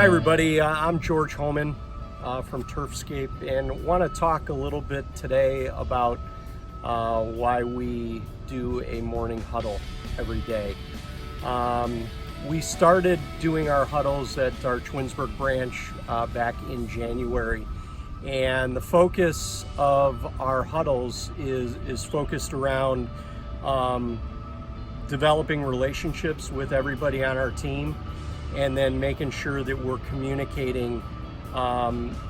Hi everybody, I'm George Homan from Turfscape, and want to talk a little bit today about why we do a morning huddle every day. We started doing our huddles at our Twinsburg branch back in January, and the focus of our huddles is focused around developing relationships with everybody on our team, and then making sure that we're communicating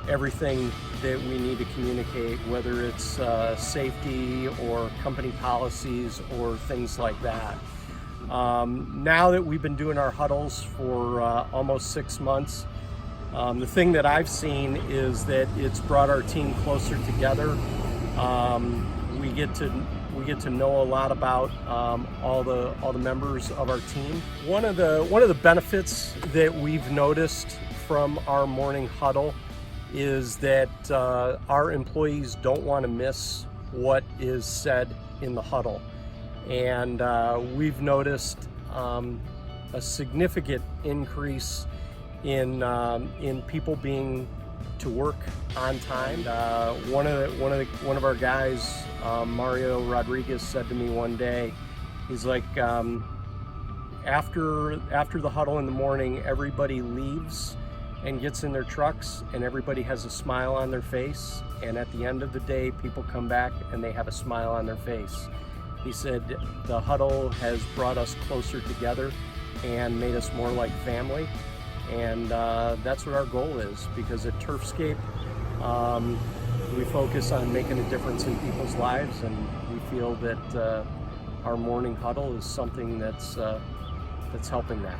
everything that we need to communicate, whether it's safety or company policies or things like that. Now that we've been doing our huddles for almost 6 months, the thing that I've seen is that it's brought our team closer together. We get to know a lot about all the members of our team. One of the benefits that we've noticed from our morning huddle is that our employees don't want to miss what is said in the huddle, and we've noticed a significant increase in people being to work on time. One of our guys, Mario Rodriguez, said to me one day, he's like, after the huddle in the morning, everybody leaves and gets in their trucks, and everybody has a smile on their face, and at the end of the day, people come back and they have a smile on their face. He said the huddle has brought us closer together and made us more like family. And that's what our goal is, because at Turfscape we focus on making a difference in people's lives, and we feel that our morning huddle is something that's helping that.